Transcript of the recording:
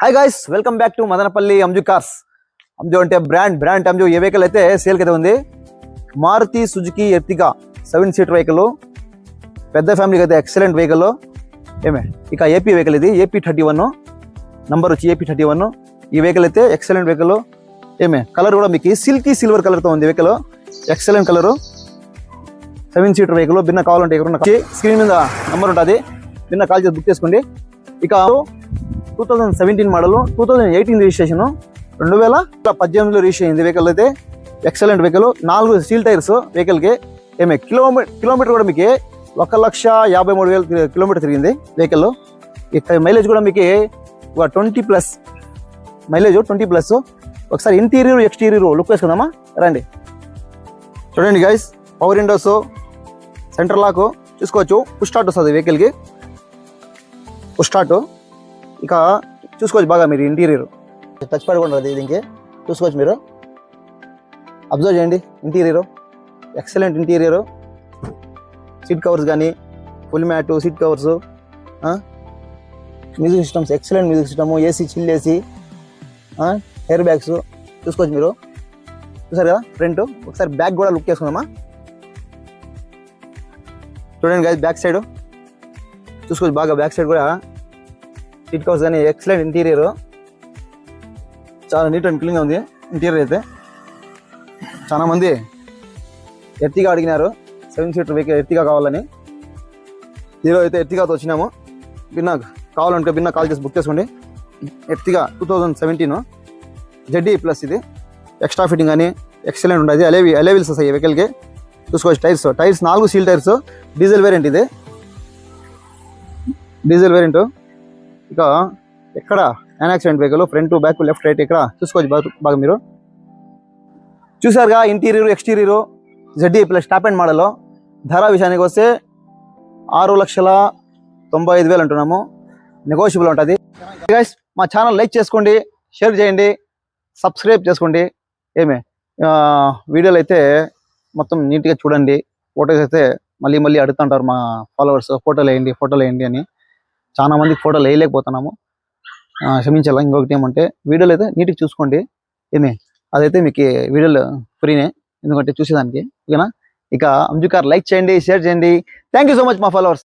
Hi guys, welcome back to Madanapalle Anju cars. Anju అంటే brand Anju. ఏ vehicle అయితే సేల్కి అయితే ఉంది, Maruti Suzuki Ertiga 7 seater vehicle, పెద్ద ఫ్యామిలీకి అయితే ఎక్సలెంట్ వెహికల్. ఏమే ఇక ఏపీ వెహికల్, ఇది ఏపీ 31 నంబర్ వచ్చి ఏపీ 31. ఈ వెహికల్ అయితే ఎక్సలెంట్ వెహికల్. ఏమే కలర్ కూడా మీకు సిల్కీ సిల్వర్ కలర్తో ఉంది vehicle, excellent colour. 7 seater vehicle. భిన్న కావాలంటే ఇక్కడ స్క్రీన్ మీద నెంబర్ ఉంటుంది, భిన్న కాల్ చేసి బుక్ చేసుకోండి. ఇక 2017 మోడల్, 2018 రిజిస్ట్రేషన్, 2018లో రిజిస్టర్ అయింది వెహికల్ అయితే. Excellent vehicle. 4 స్టీల్ టైర్స్ వెహికల్కి. ఏమే కిలోమీటర్ కూడా మీకు 1,53,000 కిలోమీటర్ తిరిగింది వెహికల్. ఇక మైలేజ్ కూడా మీకు 20+ మైలేజ్, 20+. ఒకసారి ఇంటీరియర్ ఎక్స్టీరియర్ లుక్ వేసుకుందామా రండి. చూడండి guys, power windows, centre lock చూసుకోవచ్చు. పుష్ స్టార్ట్ వస్తుంది వెహికల్కి, పుష్ స్టార్ట్. ఇక చూసుకోవచ్చు బాగా మీరు ఇంటీరియర్, టచ్ పడకుండా దీనికి చూసుకోవచ్చు మీరు. అబ్జర్వ్ చేయండి interior, excellent interior. Seat covers కానీ full mat, seat covers, music systems, excellent music system, AC, chill AC, air bags చూసుకోవచ్చు మీరు. చూసారు కదా ఫ్రంట్. ఒకసారి బ్యాక్ కూడా లుక్ చేసుకుందామా. చూడండి గైస్, బ్యాక్ సైడ్ చూసుకోవచ్చు బాగా. బ్యాక్ సైడ్ కూడా సీట్ కవర్స్ కానీ ఎక్సలెంట్ ఇంటీరియర్, చాలా నీట్ అండ్ క్లీన్గా ఉంది ఇంటీరియర్ అయితే. చాలామంది ఎర్టిగా అడిగినారు 7 సీటర్ వెహికల్ ఎర్టిగా కావాలని. హీరో అయితే ఎర్టిగాతో వచ్చినాము. భిన్న కావాలంటే భిన్న కాల్ చేసి బుక్ చేసుకోండి. Ertiga 2017 ZD+. ఇది ఎక్స్ట్రా ఫిట్టింగ్ కానీ ఎక్సలెంట్ ఉంటుంది. అలెవిల్స్ వస్తాయి ఈ వెహికల్కి. చూసుకోవచ్చు tyres 4 steel tyres, diesel variant ఇది, డీజిల్ వేరియంట్. ఇక ఎక్కడ accident vehicle, front back left right ఇక్కడ చూసుకోవచ్చు బాగా మీరు. చూసారుగా interior exterior ZD+ top and model. ధర విషయానికి వస్తే 6,95,000 అంటున్నాము, నెగోషియబుల్ ఉంటుంది. గైస్, మా ఛానల్ లైక్ చేసుకోండి, షేర్ చేయండి, సబ్స్క్రైబ్ చేసుకోండి. ఏమే వీడియోలు అయితే మొత్తం నీట్గా చూడండి. ఫొటోస్ అయితే మళ్ళీ అడుగుతుంటారు మా ఫాలోవర్స్, ఫోటోలు వేయండి అని. చాలా మందికి ఫోటోలు వేయలేకపోతున్నాము, క్షమించాలా. ఇంకొకటి ఏమంటే వీడియోలు అయితే నీట్గా చూసుకోండి. ఏమే అదైతే మీకు వీడియోలు ఫ్రీనే, ఎందుకంటే చూసేదానికి. ఓకేనా. ఇక అంజు కార్ లైక్ చేయండి, షేర్ చేయండి. థ్యాంక్ యూ సో మచ్ మా ఫాలోవర్స్.